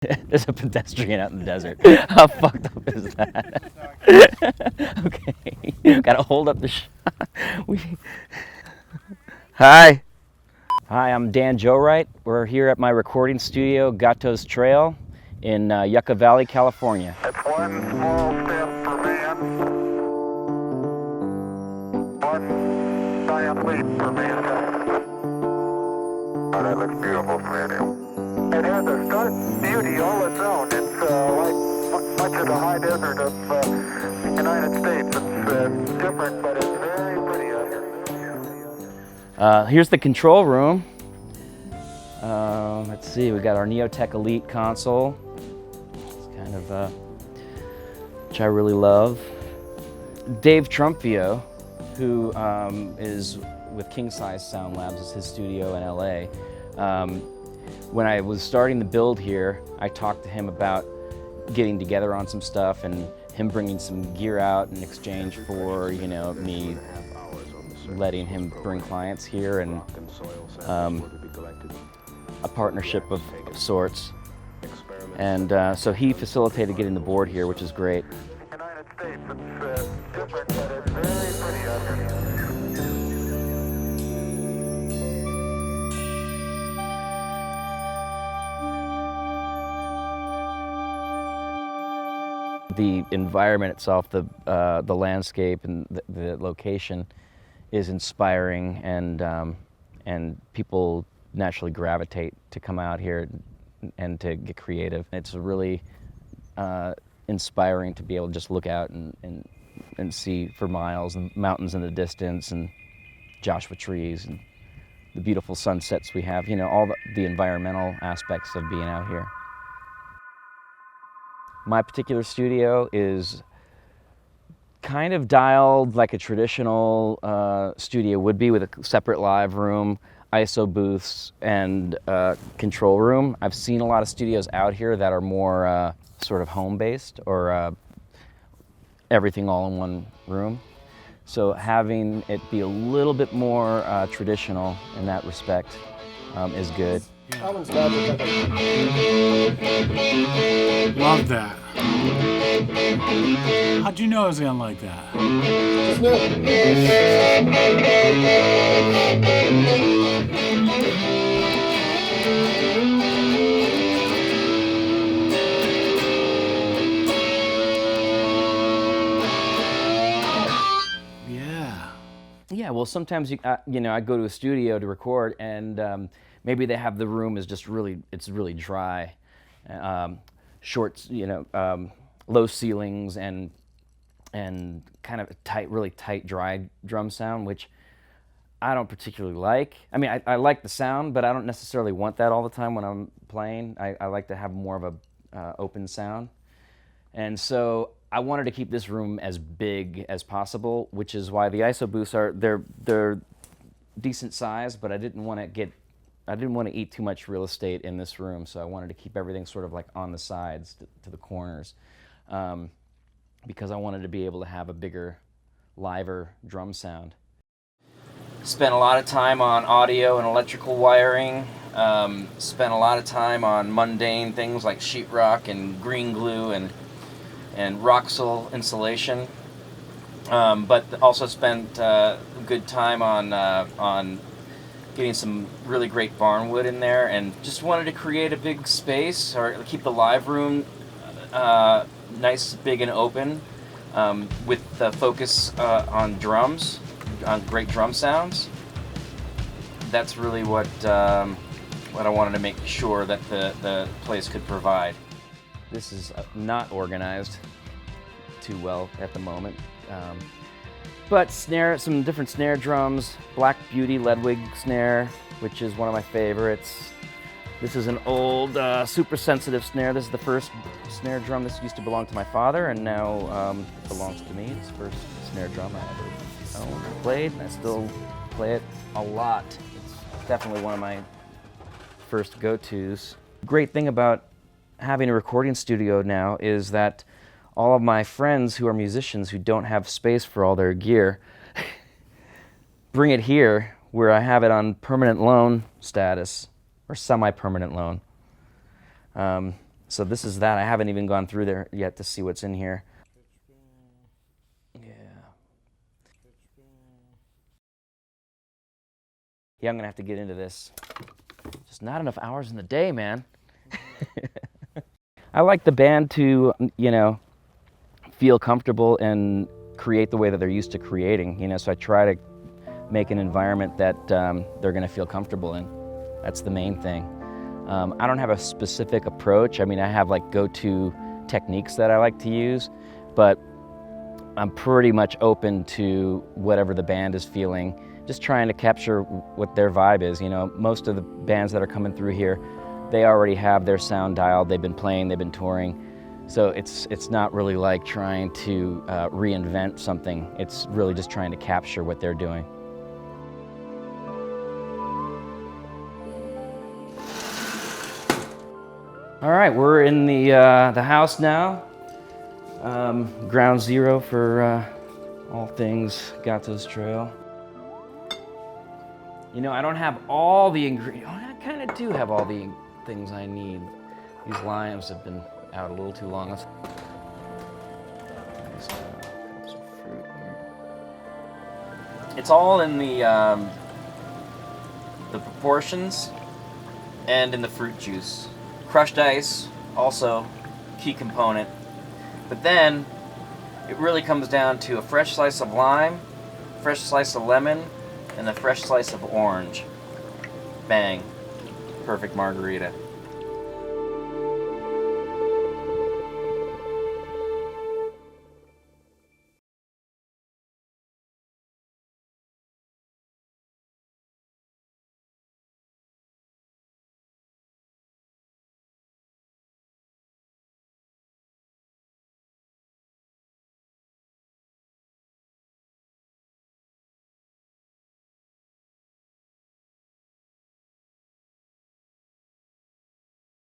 There's a pedestrian out in the desert. How fucked up is that? Okay, gotta hold up the shot. Hi. Hi, I'm Dan Joeright. We're here at my recording studio, Gatos Trail, in Yucca Valley, California. It's one small step for man, one giant leap for mankind. Oh, that looks beautiful from here. It has a stark beauty all its own. It's like much of the high desert of the United States. It's different, but it's very pretty out here. Here's the control room. Let's see, we got our Neotech Elite console. It's kind of, which I really love. Dave Trumpio, who is with King Size Sound Labs, is his studio in LA. When I was starting the build here, I talked to him about getting together on some stuff and him bringing some gear out in exchange for, you know, me letting him bring clients here and a partnership of sorts. And so he facilitated getting the board here, which is great. United States, it's different, but it's very pretty out here. The environment itself, the landscape and the location is inspiring, and people naturally gravitate to come out here and to get creative. It's really inspiring to be able to just look out and see for miles and mountains in the distance and Joshua trees and the beautiful sunsets we have, you know, all the environmental aspects of being out here. My particular studio is kind of dialed like a traditional studio would be, with a separate live room, ISO booths, and control room. I've seen a lot of studios out here that are more sort of home-based, or everything all in one room. So having it be a little bit more traditional in that respect is good. Love that. How'd you know I was gonna like that? Yeah, well, sometimes you know, I go to a studio to record, and maybe they have the room is just it's really dry, short, you know, low ceilings and kind of a really tight, dry drum sound, which I don't particularly like. I mean, I like the sound, but I don't necessarily want that all the time when I'm playing. I like to have more of a open sound, and so I wanted to keep this room as big as possible, which is why the ISO booths they're decent size, but I didn't want to eat too much real estate in this room, so I wanted to keep everything sort of like on the sides to the corners, because I wanted to be able to have a bigger, liver drum sound. Spent a lot of time on audio and electrical wiring. Spent a lot of time on mundane things like sheetrock and green glue and Roxol insulation, but also spent good time on getting some really great barnwood in there, and just wanted to create a big space, or keep the live room nice, big, and open, with the focus on drums, on great drum sounds. That's really what I wanted to make sure that the place could provide. This is not organized too well at the moment, but some different snare drums. Black Beauty Ledwig snare, which is one of my favorites. This is an old, super sensitive snare. This is the first snare drum. This used to belong to my father, and now it belongs to me. It's the first snare drum I ever owned or played, and I still play it a lot. It's definitely one of my first go-tos. Great thing about having a recording studio now is that all of my friends who are musicians who don't have space for all their gear bring it here, where I have it on permanent loan status, or semi-permanent loan. So this is that. I haven't even gone through there yet to see what's in here. Yeah, I'm gonna have to get into this. Just not enough hours in the day, man. I like the band to, you know, feel comfortable and create the way that they're used to creating, you know, so I try to make an environment that they're gonna feel comfortable in. That's the main thing. I don't have a specific approach. I mean, I have like go-to techniques that I like to use, but I'm pretty much open to whatever the band is feeling, just trying to capture what their vibe is. You know, most of the bands that are coming through here, they already have their sound dialed, they've been playing, they've been touring. So it's not really like trying to reinvent something. It's really just trying to capture what they're doing. All right, we're in the house now. Ground zero for all things Gatos Trail. You know, I don't have all the ingredients. I kind of do have all the things I need. These limes have been out a little too long. Nice cups of fruit here. It's all in the proportions and in the fruit juice. Crushed ice, also key component. But then it really comes down to a fresh slice of lime, fresh slice of lemon, and a fresh slice of orange. Bang. Perfect margarita.